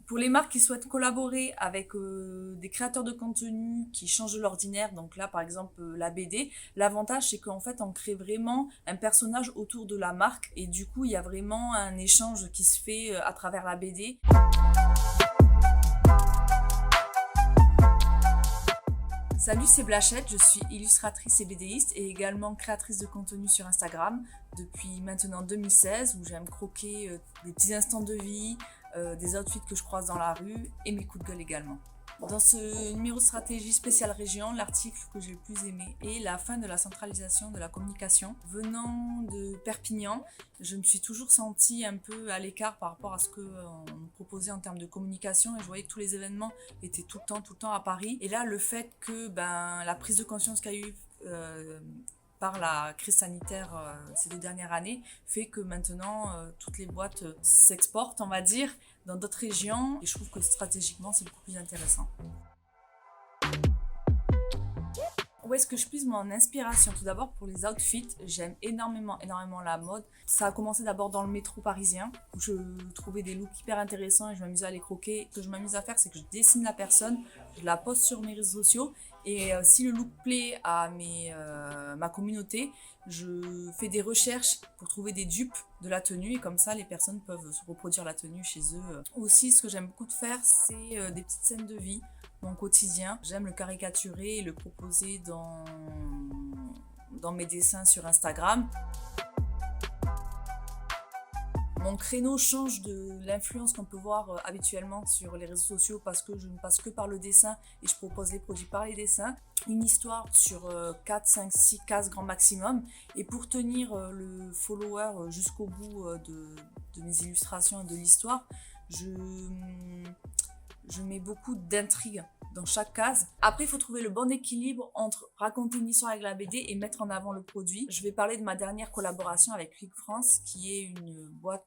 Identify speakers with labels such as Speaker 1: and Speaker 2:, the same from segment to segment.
Speaker 1: Pour les marques qui souhaitent collaborer avec des créateurs de contenu qui changent de l'ordinaire, donc là par exemple la BD, l'avantage c'est qu'en fait on crée vraiment un personnage autour de la marque et du coup il y a vraiment un échange qui se fait à travers la BD. Salut, c'est Blachette, je suis illustratrice et BDiste et également créatrice de contenu sur Instagram depuis maintenant 2016 où j'aime croquer des petits instants de vie, des outfits que je croise dans la rue et mes coups de gueule également. Dans ce numéro stratégie spéciale région, l'article que j'ai le plus aimé est la fin de la centralisation de la communication. Venant de Perpignan, je me suis toujours sentie un peu à l'écart par rapport à ce qu'on me proposait en termes de communication et je voyais que tous les événements étaient tout le temps à Paris. Et là, le fait que la prise de conscience qu'il y a eu par la crise sanitaire ces 2 dernières années fait que maintenant toutes les boîtes s'exportent, on va dire, dans d'autres régions et je trouve que stratégiquement c'est beaucoup plus intéressant. Où est-ce que je puise mon inspiration? Tout d'abord pour les outfits, j'aime énormément la mode. Ça a commencé d'abord dans le métro parisien où je trouvais des looks hyper intéressants et je m'amusais à les croquer. Ce que je m'amuse à faire, c'est que je dessine la personne, je la poste sur mes réseaux sociaux et si le look plaît à ma communauté, je fais des recherches pour trouver des dupes de la tenue et comme ça les personnes peuvent se reproduire la tenue chez eux. Aussi, ce que j'aime beaucoup de faire, c'est des petites scènes de vie. Mon quotidien, j'aime le caricaturer et le proposer dans mes dessins sur Instagram. Mon créneau change de l'influence qu'on peut voir habituellement sur les réseaux sociaux parce que je ne passe que par le dessin et je propose les produits par les dessins. Une histoire sur 4, 5, 6 cases grand maximum. Et pour tenir le follower jusqu'au bout de mes illustrations et de l'histoire, je mets beaucoup d'intrigues dans chaque case. Après, il faut trouver le bon équilibre entre raconter une histoire avec la BD et mettre en avant le produit. Je vais parler de ma dernière collaboration avec Quick France, qui est une boîte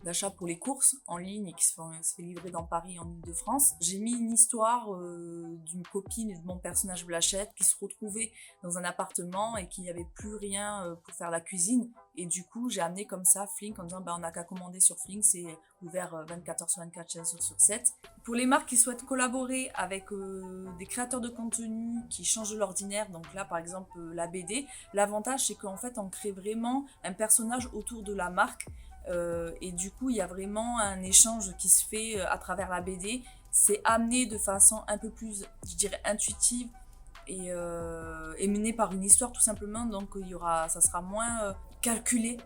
Speaker 1: d'achat pour les courses en ligne et qui se fait livrer dans Paris en Ile-de-France. J'ai mis une histoire d'une copine et de mon personnage Blachette qui se retrouvait dans un appartement et qui n'avait plus rien pour faire la cuisine. Et du coup, j'ai amené comme ça Flink en disant on n'a qu'à commander sur Flink, c'est ouvert 24 heures sur 24, 7 jours sur 7. Pour les marques qui souhaitent collaborer avec des créateurs de contenu qui changent de l'ordinaire, donc là par exemple la BD, l'avantage c'est qu'en fait on crée vraiment un personnage autour de la marque. Et du coup, il y a vraiment un échange qui se fait à travers la BD. C'est amené de façon un peu plus, je dirais, intuitive et mené par une histoire tout simplement. Donc, ça sera moins calculé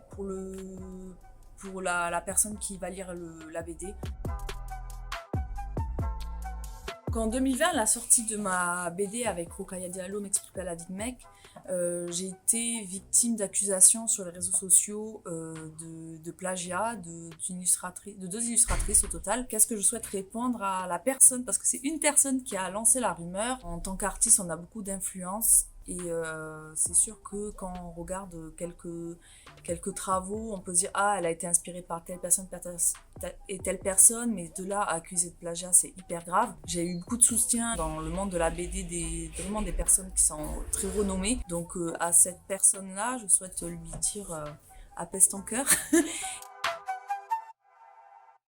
Speaker 1: pour la personne qui va lire la BD. En 2020, la sortie de ma BD avec Rokhaya Diallo m'explique la vie de mec, j'ai été victime d'accusations sur les réseaux sociaux de plagiat de 2 illustratrices au total. Qu'est-ce que je souhaite répondre à la personne? Parce que c'est une personne qui a lancé la rumeur. En tant qu'artiste, on a beaucoup d'influence. Et c'est sûr que quand on regarde quelques travaux, on peut se dire ah elle a été inspirée par telle personne et telle personne, mais de là à accuser de plagiat c'est hyper grave. J'ai eu beaucoup de soutien dans le monde de la BD, vraiment des personnes qui sont très renommées. Donc à cette personne là je souhaite lui dire apaise ton cœur.